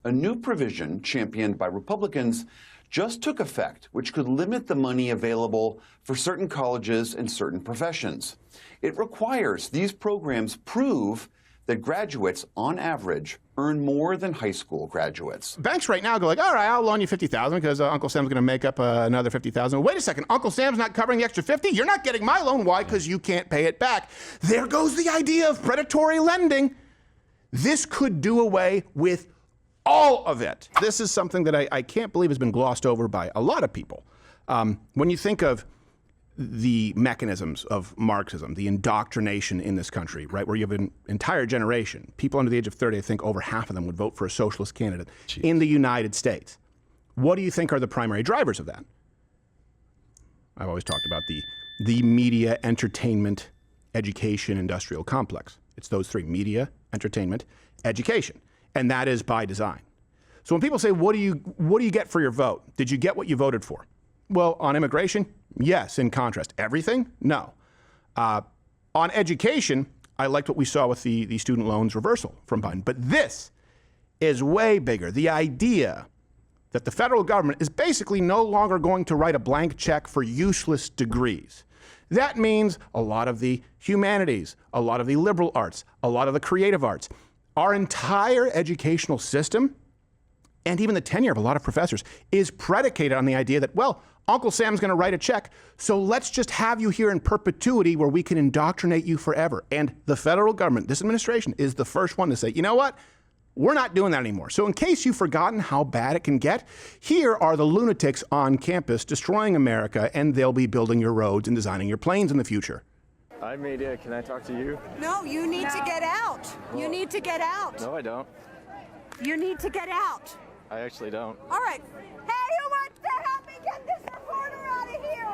A new provision championed by Republicans just took effect, which could limit the money available for certain colleges and certain professions. It requires these programs prove that graduates, on average, earn more than high school graduates. Banks right now go like, all right, I'll loan you $50,000 because Uncle Sam's going to make up another $50,000. Wait a second, Uncle Sam's not covering the extra $50,000? You're not getting my loan. Why? Because you can't pay it back. There goes the idea of predatory lending. This could do away with all of it. This is something that I can't believe has been glossed over by a lot of people. When you think of the mechanisms of Marxism, the indoctrination in this country, right, where you have an entire generation, people under the age of 30, I think over half of them would vote for a socialist candidate in the United States. What do you think are the primary drivers of that? I've always talked about the media, entertainment, education, industrial complex. It's those three: media, entertainment, education. And that is by design. So when people say, what do you get for your vote? Did you get what you voted for? Well, on immigration, yes, in contrast. Everything? No. On education, I liked what we saw with the student loans reversal from Biden. But this is way bigger. The idea that the federal government is basically no longer going to write a blank check for useless degrees. That means a lot of the humanities, a lot of the liberal arts, a lot of the creative arts. Our entire educational system, and even the tenure of a lot of professors, is predicated on the idea that, well, Uncle Sam's going to write a check, so let's just have you here in perpetuity where we can indoctrinate you forever. And the federal government, this administration, is the first one to say, you know what? We're not doing that anymore. So in case you've forgotten how bad it can get, here are the lunatics on campus destroying America, and they'll be building your roads and designing your planes in the future. Hi, media. Can I talk to you? No, you need to get out. Well, you need to get out. No, I don't. You need to get out. I actually don't. All right. Hey, who wants to help me get this reporter out of here?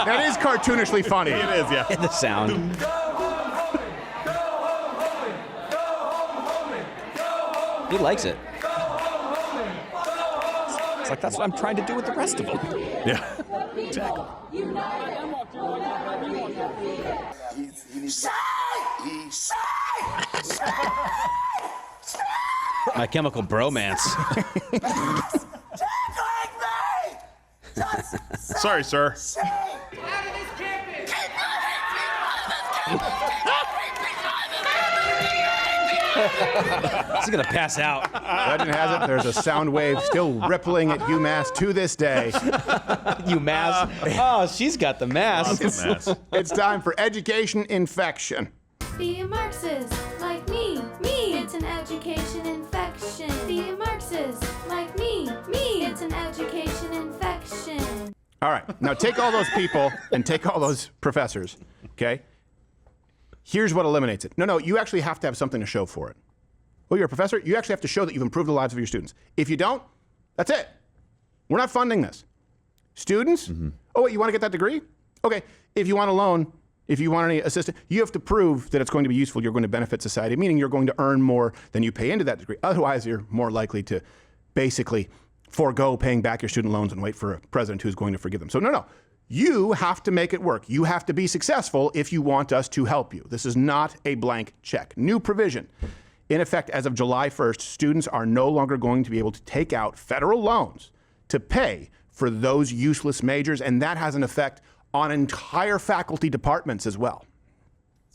That is cartoonishly funny. It is, yeah. The sound. He likes it. It's like, that's what I'm trying to do with the rest of them. Yeah, exactly. My Chemical Bromance. Sorry, sir. He's gonna pass out. Legend has it, there's a sound wave still rippling at UMass to this day. UMass. Oh, she's got the mask. It's time for education infection. Be a Marxist like me. It's an education infection. Be a Marxist like me. It's an education infection. All right, now take all those people and take all those professors, okay? Here's what eliminates it. No, you actually have to have something to show for it. Oh, you're a professor? You actually have to show that you've improved the lives of your students. If you don't, that's it. We're not funding this. Students? Oh, wait, you want to get that degree? Okay, if you want a loan, if you want any assistance, you have to prove that it's going to be useful, you're going to benefit society, meaning you're going to earn more than you pay into that degree. Otherwise, you're more likely to basically forego paying back your student loans and wait for a president who's going to forgive them. So no. You have to make it work. You have to be successful if you want us to help you. This is not a blank check. New provision. In effect, as of July 1st, students are no longer going to be able to take out federal loans to pay for those useless majors, and that has an effect on entire faculty departments as well.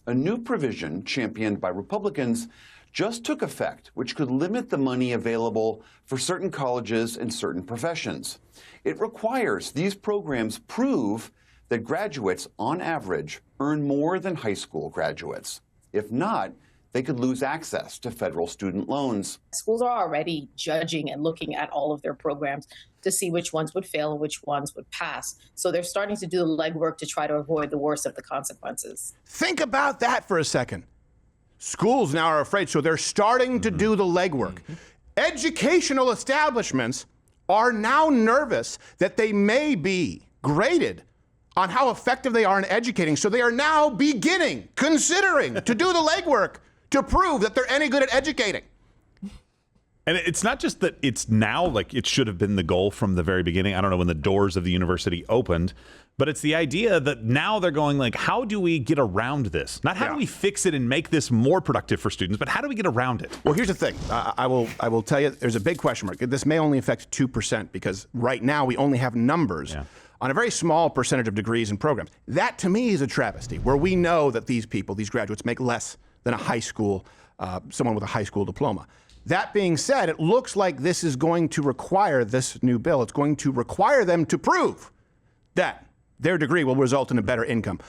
A new provision championed by Republicans just took effect, which could limit the money available for certain colleges and certain professions. It requires these programs prove that graduates, on average, earn more than high school graduates. If not, they could lose access to federal student loans. Schools are already judging and looking at all of their programs to see which ones would fail and which ones would pass. So they're starting to do the legwork to try to avoid the worst of the consequences. Think about that for a second. Schools now are afraid, so they're starting to do the legwork. Educational establishments are now nervous that they may be graded on how effective they are in educating, so they are now considering to do the legwork to prove that they're any good at educating. And it's not just that it's now, like it should have been the goal from the very beginning. I don't know when the doors of the university opened, but it's the idea that now they're going like, how do we get around this? Not how do we fix it and make this more productive for students, but how do we get around it? Well, here's the thing. I will tell you, there's a big question mark. This may only affect 2% because right now we only have numbers on a very small percentage of degrees and programs. That to me is a travesty, where we know that these people, these graduates, make less than a high school, someone with a high school diploma. That being said, it looks like this is going to require, this new bill, it's going to require them to prove that their degree will result in a better income.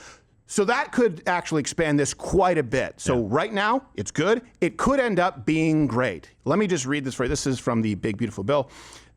So that could actually expand this quite a bit. So right now, it's good. It could end up being great. Let me just read this for you. This is from the Big Beautiful Bill.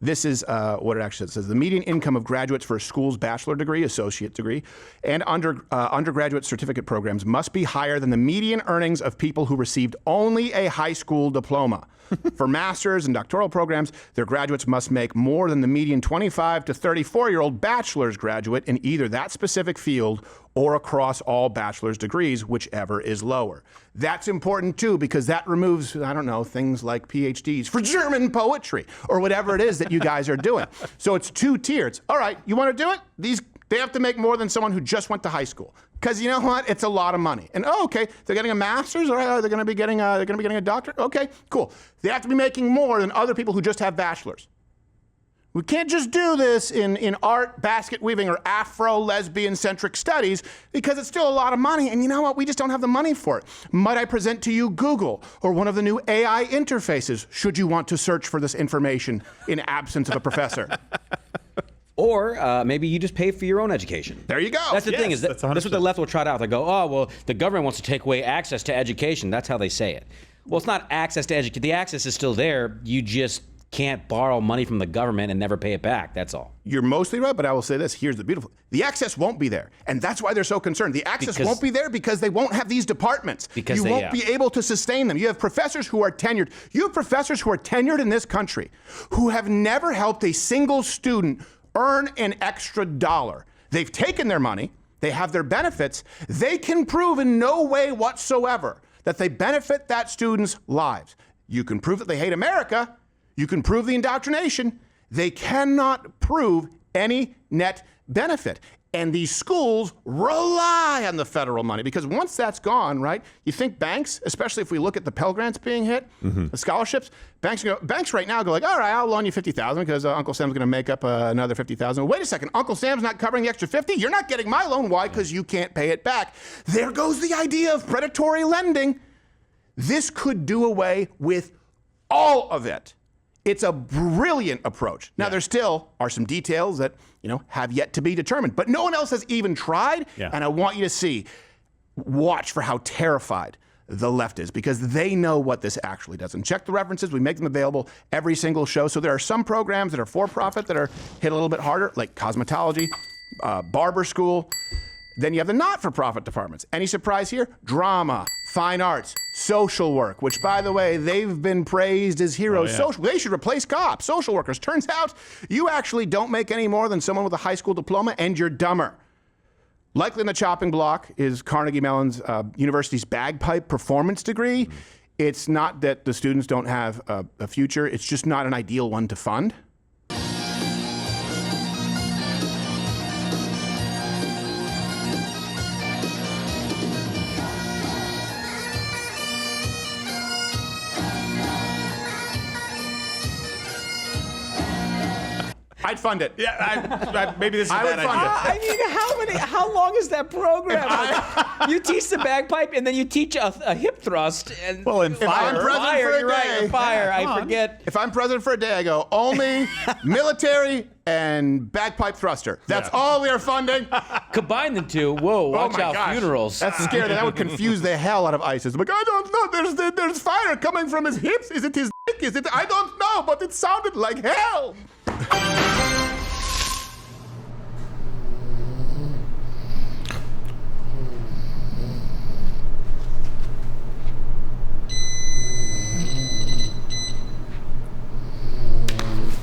This is what it actually says. The median income of graduates for a school's bachelor degree, associate degree, and undergraduate certificate programs must be higher than the median earnings of people who received only a high school diploma. For master's and doctoral programs, their graduates must make more than the median 25 to 34-year-old bachelor's graduate in either that specific field or across all bachelor's degrees, whichever is lower. That's important too, because that removes, I don't know, things like PhDs for German poetry or whatever it is that you guys are doing. So it's two tiers. All right, you want to do it? They have to make more than someone who just went to high school. Because you know what? It's a lot of money. And okay, they're getting a master's, or they're going to be getting a doctorate. Okay, cool. They have to be making more than other people who just have bachelors. We can't just do this in art, basket weaving, or Afro-lesbian-centric studies because it's still a lot of money. And you know what? We just don't have the money for it. Might I present to you Google or one of the new AI interfaces should you want to search for this information in absence of a professor? Or maybe you just pay for your own education. There you go. That's the thing, is that's what the left will trot out. They go, oh, well, the government wants to take away access to education. That's how they say it. Well, it's not access to education. The access is still there. You just can't borrow money from the government and never pay it back. That's all. You're mostly right, but I will say this. Here's the beautiful. The access won't be there. And that's why they're so concerned. The access won't be there because they won't have these departments. You won't be able to sustain them. You have professors who are tenured. You have professors who are tenured in this country who have never helped a single student earn an extra dollar. They've taken their money. They have their benefits. They can prove in no way whatsoever that they benefit that student's lives. You can prove that they hate America. You can prove the indoctrination. They cannot prove any net benefit. And these schools rely on the federal money because once that's gone, right, you think banks, especially if we look at the Pell Grants being hit, the scholarships, banks right now go like, all right, I'll loan you $50,000 because Uncle Sam's going to make up another $50,000. Wait a second, Uncle Sam's not covering the extra $50,000? You're not getting my loan. Why? Because you can't pay it back. There goes the idea of predatory lending. This could do away with all of it. It's a brilliant approach. Now, there still are some details that, have yet to be determined, but no one else has even tried. And I want you to watch for how terrified the left is because they know what this actually does. And check the references. We make them available every single show. So there are some programs that are for-profit that are hit a little bit harder, like cosmetology, barber school. Then you have the not-for-profit departments. Any surprise here? Drama, fine arts, social work, which, by the way, they've been praised as heroes. They should replace cops, social workers. Turns out you actually don't make any more than someone with a high school diploma, and you're dumber. Likely in the chopping block is Carnegie Mellon's university's bagpipe performance degree. It's not that the students don't have a future. It's just not an ideal one to fund. I'd fund it. Yeah, maybe this is a bad idea. I mean, how long is that program? You teach the bagpipe and then you teach a hip thrust. And in fire. I forget. If I'm president for a day, I go only military and bagpipe thruster. That's all we are funding. Combine the two. Whoa, watch out, funerals. That's scary. That would confuse the hell out of ISIS. Like, I don't know. There's fire coming from his hips. Is it his dick? Is it? I don't know, but it sounded like hell.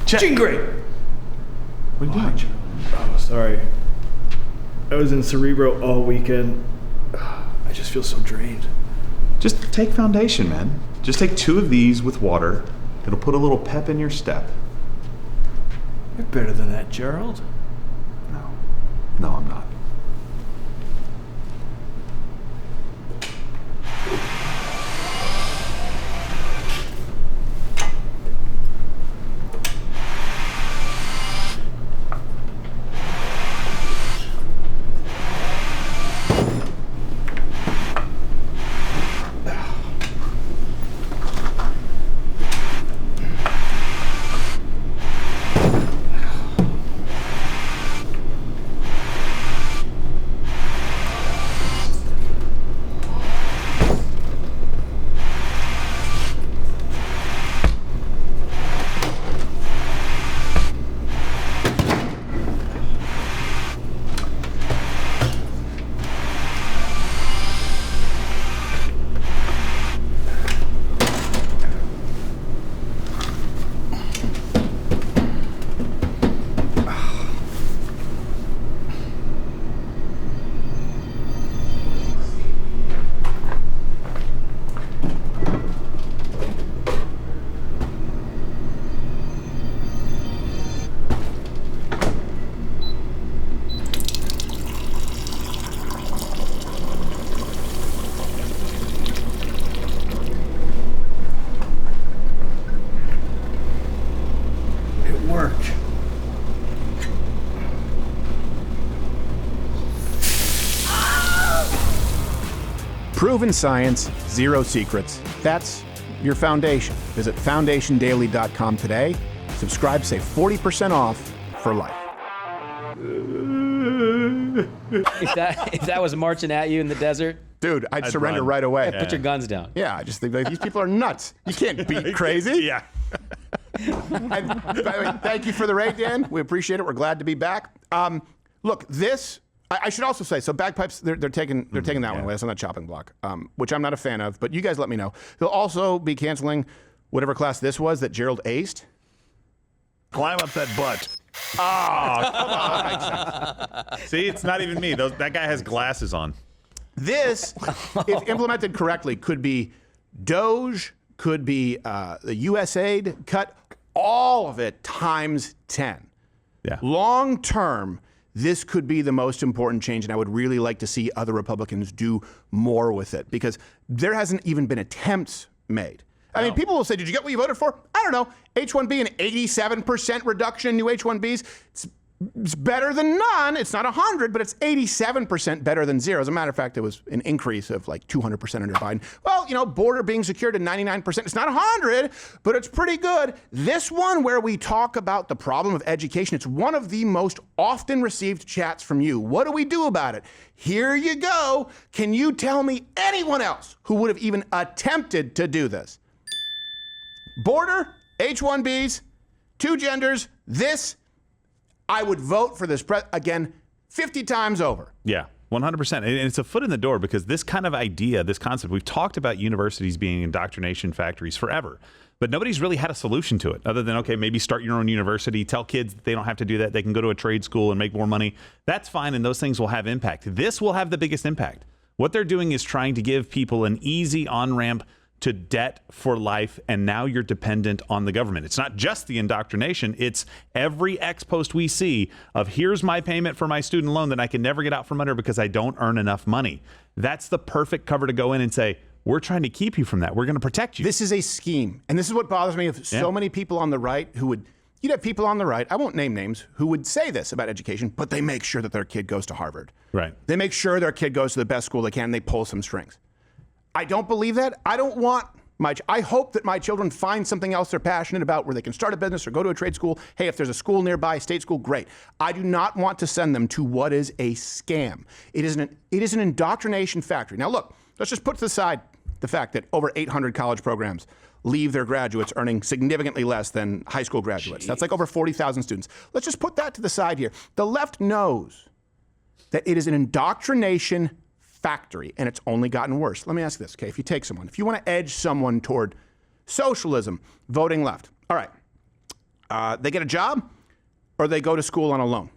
Jingray! What are you doing? Oh, sorry. I was in Cerebro all weekend. I just feel so drained. Just take foundation, man. Just take 2 of these with water It'll put a little pep in your step. You're better than that, Gerald. No, I'm not. Proven science, zero secrets. That's your foundation. Visit foundationdaily.com today. Subscribe, save 40% off for life. If that was marching at you in the desert, dude, I'd surrender right away. Put your guns down. Yeah, I just think like, these people are nuts. You can't beat crazy. Yeah. And, by the way, thank you for the raid, Dan. We appreciate it. We're glad to be back. Look, this. I should also say, so bagpipes, they're taking that one away. That's on that chopping block, which I'm not a fan of. But you guys let me know. They'll also be canceling whatever class this was that Gerald aced. Climb up that butt. Oh, come on. That makes sense. See, it's not even me. That guy has glasses on. This, if implemented correctly, could be Doge, could be the USAID cut, all of it times 10. Yeah. Long term, this could be the most important change, and I would really like to see other Republicans do more with it because there hasn't even been attempts made. I mean, people will say, did you get what you voted for? I don't know. H-1B, an 87% reduction in new H-1Bs. It's better than none. It's not 100, but it's 87% better than zero. As a matter of fact, it was an increase of like 200% under Biden. Well, you know, border being secured at 99%. It's not 100, but it's pretty good. This one where we talk about the problem of education, it's one of the most often received chats from you. What do we do about it? Here you go. Can you tell me anyone else who would have even attempted to do this? Border, H-1Bs, two genders, this. I would vote for this, again, 50 times over. Yeah, 100%. And it's a foot in the door because this kind of idea, this concept, we've talked about universities being indoctrination factories forever, but nobody's really had a solution to it other than, okay, maybe start your own university, tell kids that they don't have to do that. They can go to a trade school and make more money. That's fine, and those things will have impact. This will have the biggest impact. What they're doing is trying to give people an easy on-ramp to debt for life, and now you're dependent on the government. It's not just the indoctrination, it's every ex post we see of here's my payment for my student loan that I can never get out from under because I don't earn enough money. That's the perfect cover to go in and say, we're trying to keep you from that. We're going to protect you. This is a scheme, and this is what bothers me of so many people on the right who would, you'd have people on the right, I won't name names, who would say this about education, but they make sure that their kid goes to Harvard. Right. They make sure their kid goes to the best school they can, and they pull some strings. I don't believe that. I don't want I hope that my children find something else they're passionate about where they can start a business or go to a trade school. Hey, if there's a school nearby, state school, great. I do not want to send them to what is a scam. It is an indoctrination factory. Now look, let's just put to the side the fact that over 800 college programs leave their graduates earning significantly less than high school graduates. That's like over 40,000 students. Let's just put that to the side here. The left knows that it is an indoctrination factory, and it's only gotten worse. Let me ask this, okay? If you take someone, if you want to edge someone toward socialism, voting left, all right, they get a job or they go to school on a loan.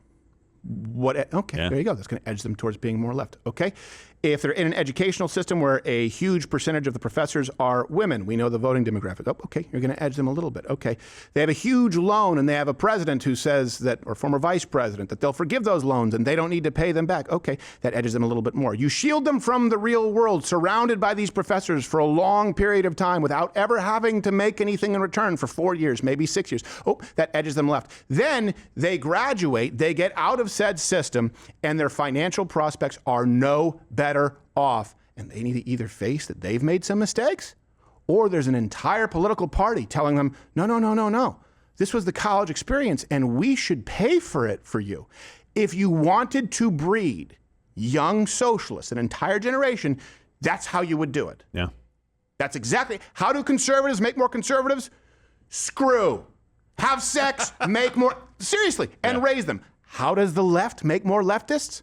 Okay, there you go. That's going to edge them towards being more left, okay? If they're in an educational system where a huge percentage of the professors are women, we know the voting demographic. Oh, okay, you're going to edge them a little bit. Okay. They have a huge loan and they have a president who says that, or former vice president, that they'll forgive those loans and they don't need to pay them back. Okay, that edges them a little bit more. You shield them from the real world, surrounded by these professors for a long period of time without ever having to make anything in return for 4 years, maybe 6 years. Oh, that edges them left. Then they graduate, they get out of said system, and their financial prospects are no better off, and they need to either face that they've made some mistakes, or there's an entire political party telling them, no. This was the college experience, and we should pay for it for you. If you wanted to breed young socialists, an entire generation, that's how you would do it. Yeah. That's exactly. How do conservatives make more conservatives? Screw. Have sex, make more, seriously, and raise them. How does the left make more leftists?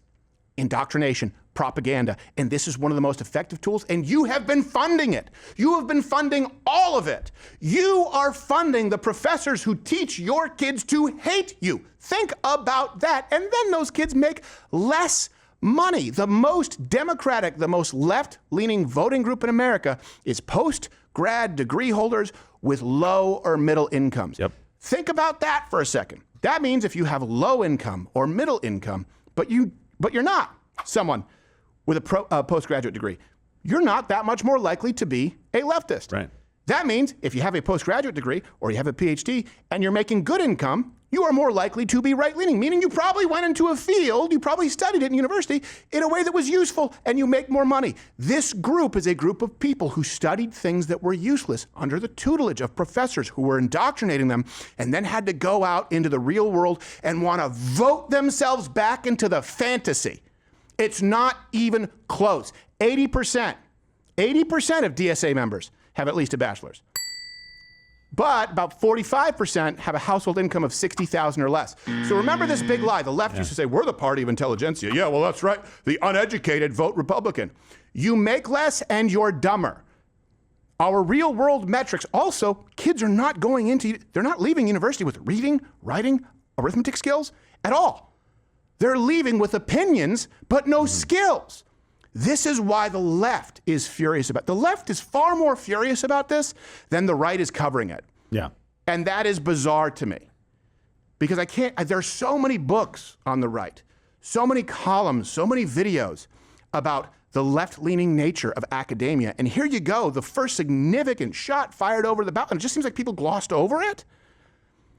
Indoctrination, propaganda, and this is one of the most effective tools, and you have been funding it. You have been funding all of it. You are funding the professors who teach your kids to hate you. Think about that, and then those kids make less money. The most democratic, the most left-leaning voting group in America is post-grad degree holders with low or middle incomes. Yep. Think about that for a second. That means if you have low income or middle income, but you're not someone with a postgraduate degree, you're not that much more likely to be a leftist. Right. That means if you have a postgraduate degree or you have a PhD and you're making good income, you are more likely to be right-leaning, meaning you probably went into a field, you probably studied it in university in a way that was useful, and you make more money. This group is a group of people who studied things that were useless under the tutelage of professors who were indoctrinating them and then had to go out into the real world and want to vote themselves back into the fantasy. It's not even close. 80% of DSA members have at least a bachelor's. But about 45% have a household income of $60,000 or less. So remember this big lie. The left used to say, we're the party of intelligentsia. Yeah, well, that's right. The uneducated vote Republican. You make less and you're dumber. Our real world metrics also, kids are not they're not leaving university with reading, writing, arithmetic skills at all. They're leaving with opinions, but no skills. This is why the left is furious about it. The left is far more furious about this than the right is covering it. Yeah. And that is bizarre to me. Because there are so many books on the right, so many columns, so many videos about the left-leaning nature of academia. And here you go, the first significant shot fired over the bow. And it just seems like people glossed over it.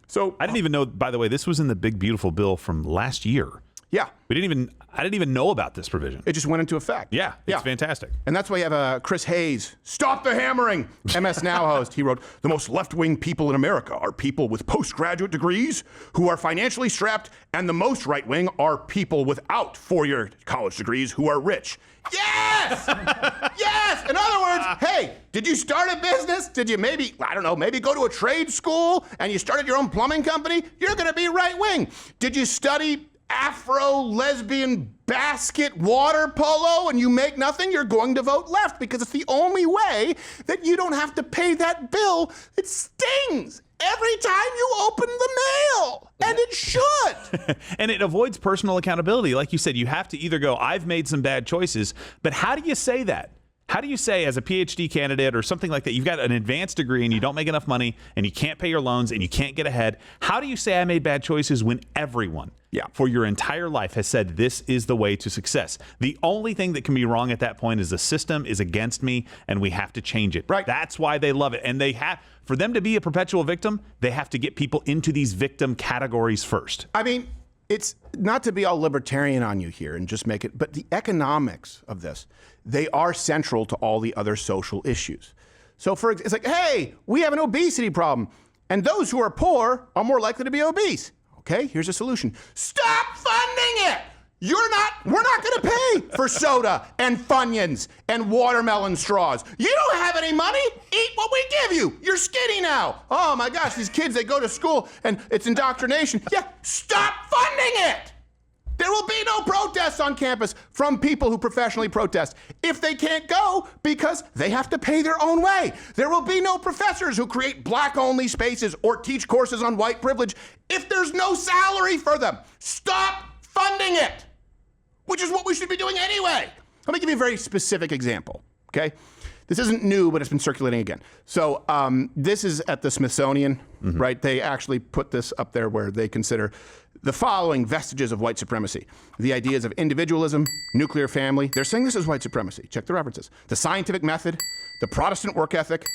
So I didn't even know, by the way, this was in the big, beautiful bill from last year. Yeah. I didn't even know about this provision. It just went into effect. Yeah, it's fantastic. And that's why you have Chris Hayes, Stop the Hammering, MS Now host. He wrote, the most left-wing people in America are people with postgraduate degrees who are financially strapped, and the most right-wing are people without four-year college degrees who are rich. Yes! Yes! In other words, hey, did you start a business? Did you maybe go to a trade school and you started your own plumbing company? You're going to be right-wing. Did you study Afro-lesbian basket water polo and you make nothing? You're going to vote left because it's the only way that you don't have to pay that bill. It stings every time you open the mail, and it should. And it avoids personal accountability. Like you said, you have to either go, I've made some bad choices, but how do you say that? How do you say, as a PhD candidate or something like that, you've got an advanced degree and you don't make enough money and you can't pay your loans and you can't get ahead? How do you say I made bad choices when everyone for your entire life has said this is the way to success? The only thing that can be wrong at that point is the system is against me and we have to change it. Right. That's why they love it. And for them to be a perpetual victim, they have to get people into these victim categories first. I mean, it's not to be all libertarian on you here and just make it, but the economics of this, they are central to all the other social issues. So it's like, hey, we have an obesity problem, and those who are poor are more likely to be obese. Okay, here's a solution. Stop funding it! We're not gonna pay for soda and Funyuns and watermelon straws. You don't have any money, eat what we give you. You're skinny now. Oh my gosh, these kids, they go to school and it's indoctrination. Yeah, stop funding it. There will be no protests on campus from people who professionally protest if they can't go because they have to pay their own way. There will be no professors who create black-only spaces or teach courses on white privilege if there's no salary for them. Stop funding it, which is what we should be doing anyway. Let me give you a very specific example, okay? This isn't new, but it's been circulating again. So this is at the Smithsonian, right? They actually put this up there where they consider the following vestiges of white supremacy. The ideas of individualism, nuclear family. They're saying this is white supremacy. Check the references. The scientific method, the Protestant work ethic,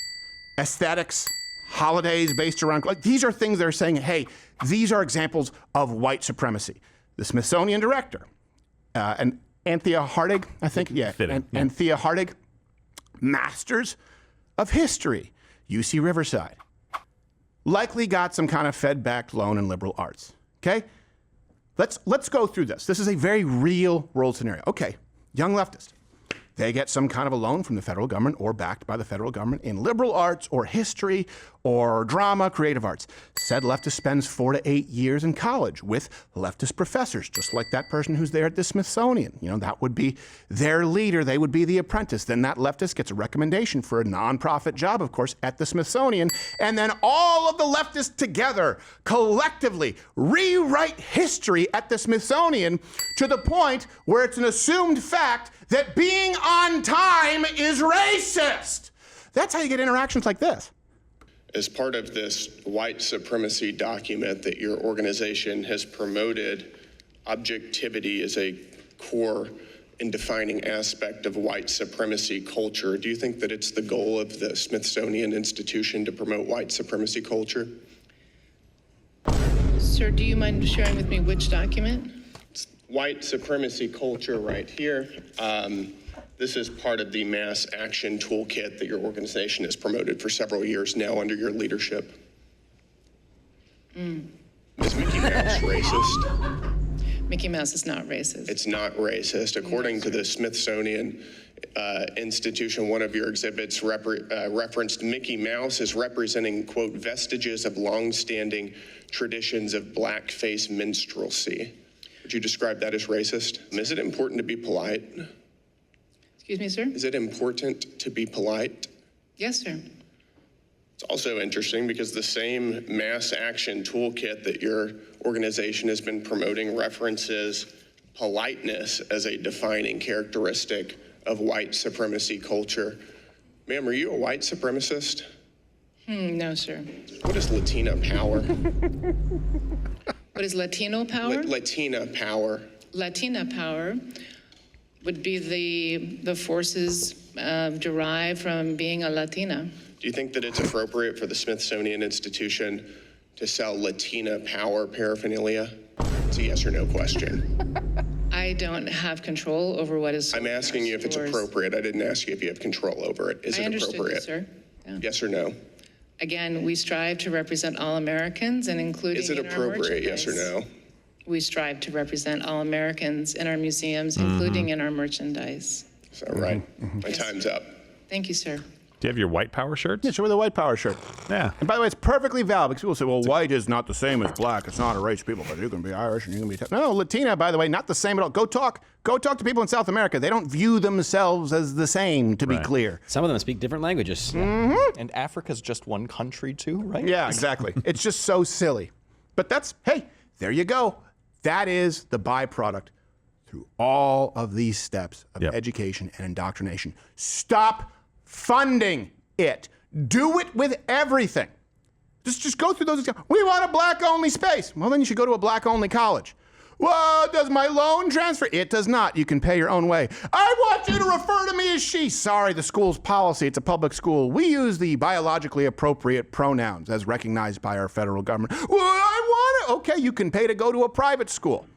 aesthetics, holidays based around, like, these are things they're saying, hey, these are examples of white supremacy. The Smithsonian director, and Anthea Hardig, I think, Anthea Hardig, Masters of History, UC Riverside. Likely got some kind of Fed-backed loan in liberal arts, okay? Let's go through this. This is a very real world scenario. Okay, young leftist. They get some kind of a loan from the federal government or backed by the federal government in liberal arts or history or drama, creative arts. Said leftist spends 4 to 8 years in college with leftist professors, just like that person who's there at the Smithsonian. You know, that would be their leader. They would be the apprentice. Then that leftist gets a recommendation for a nonprofit job, of course, at the Smithsonian. And then all of the leftists together collectively rewrite history at the Smithsonian to the point where it's an assumed fact that being on time is racist. That's how you get interactions like this. As part of this white supremacy document that your organization has promoted, objectivity is a core and defining aspect of white supremacy culture. Do you think that it's the goal of the Smithsonian Institution to promote white supremacy culture? Sir, do you mind sharing with me which document? It's white supremacy culture right here. This is part of the mass action toolkit that your organization has promoted for several years now under your leadership. Is Mickey Mouse racist? Mickey Mouse is not racist. It's not racist. According to the Smithsonian Institution, one of your exhibits referenced Mickey Mouse as representing, quote, vestiges of long-standing traditions of blackface minstrelsy. Would you describe that as racist? Is it important to be polite? Excuse me, sir? Is it important to be polite? Yes, sir. It's also interesting because the same mass action toolkit that your organization has been promoting references politeness as a defining characteristic of white supremacy culture. Ma'am, are you a white supremacist? No, sir. What is Latina power? What is Latino power? Latina power. Latina power would be the forces derived from being a Latina. Do you think that it's appropriate for the Smithsonian Institution to sell Latina power paraphernalia? It's a yes or no question. I don't have control over what is. I'm asking you if it's appropriate. I didn't ask you if you have control over it. Is it appropriate? Sir. Yeah. Yes or no? Again, we strive to represent all Americans and including. Is it appropriate? Yes or no? We strive to represent all Americans in our museums, including in our merchandise. Is that right? My time's up. Thank you, sir. Do you have your white power shirts? Yeah, show me the white power shirt. Yeah. And by the way, it's perfectly valid because people say, well, white is not the same as black. It's not a race of people, but you can be Irish and you can be... No, Latina, by the way, not the same at all. Go talk to people in South America. They don't view themselves as the same, to be clear. Some of them speak different languages. And Africa's just one country too, right? Yeah, exactly. It's just so silly. But that's, hey, there you go. That is the byproduct through all of these steps of education and indoctrination. Stop funding it. Do it with everything. Just go through those examples. We want a black-only space. Well, then you should go to a black-only college. Well, does my loan transfer? It does not. You can pay your own way. I want you to refer to me as she. Sorry, the school's policy. It's a public school. We use the biologically appropriate pronouns as recognized by our federal government. Well, I want it. Okay, you can pay to go to a private school.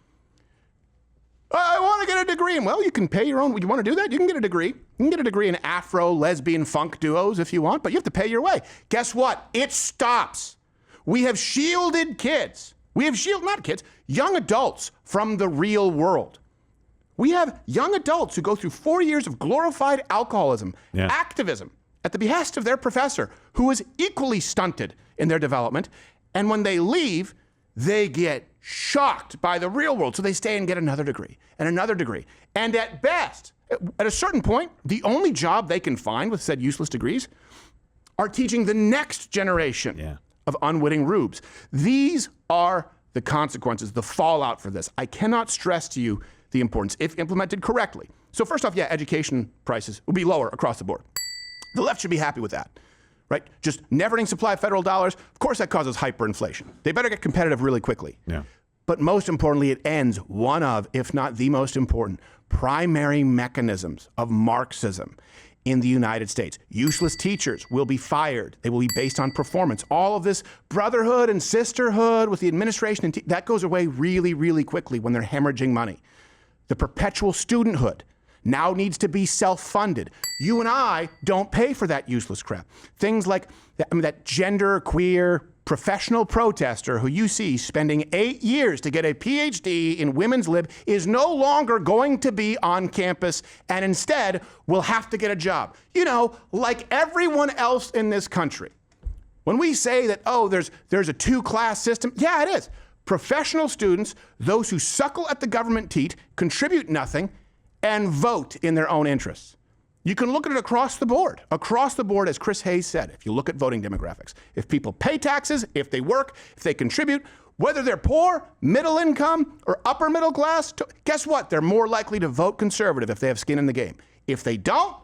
I want to get a degree. Well, you can pay your own. You want to do that? You can get a degree. You can get a degree in Afro, lesbian, funk duos if you want, but you have to pay your way. Guess what? It stops. We have shielded kids. We have not kids, young adults from the real world. We have young adults who go through 4 years of glorified alcoholism, activism, at the behest of their professor, who is equally stunted in their development. And when they leave, they get shocked by the real world. So they stay and get another degree and another degree. And at best, at a certain point, the only job they can find with said useless degrees are teaching the next generation of unwitting rubes. These are the consequences, the fallout for this. I cannot stress to you the importance if implemented correctly. So first off, yeah, education prices will be lower across the board. The left should be happy with that, right? Just never-ending supply of federal dollars. Of course, that causes hyperinflation. They better get competitive really quickly. Yeah. But most importantly, it ends one of, if not the most important, primary mechanisms of Marxism in the United States. Useless teachers will be fired. They will be based on performance. All of this brotherhood and sisterhood with the administration, that goes away really, really quickly when they're hemorrhaging money. The perpetual studenthood now needs to be self-funded. You and I don't pay for that useless crap. Things like that gender queer professional protester who you see spending 8 years to get a PhD in women's lib is no longer going to be on campus and instead will have to get a job. You know, like everyone else in this country. When we say that, oh, there's a two-class system, yeah, it is. Professional students, those who suckle at the government teat, contribute nothing, and vote in their own interests. You can look at it across the board. Across the board, as Chris Hayes said, if you look at voting demographics. If people pay taxes, if they work, if they contribute, whether they're poor, middle income, or upper middle class, guess what? They're more likely to vote conservative if they have skin in the game. If they don't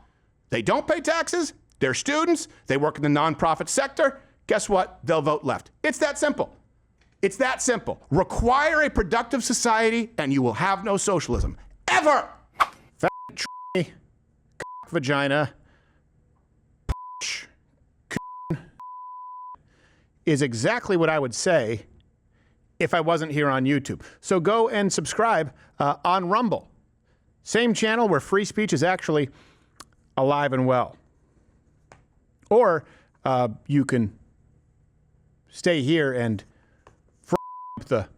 pay taxes, they're students, they work in the nonprofit sector, guess what? They'll vote left. It's that simple. It's that simple. Require a productive society and you will have no socialism. Ever! Vagina is exactly what I would say if I wasn't here on YouTube. So go and subscribe on Rumble. Same channel where free speech is actually alive and well. Or you can stay here and the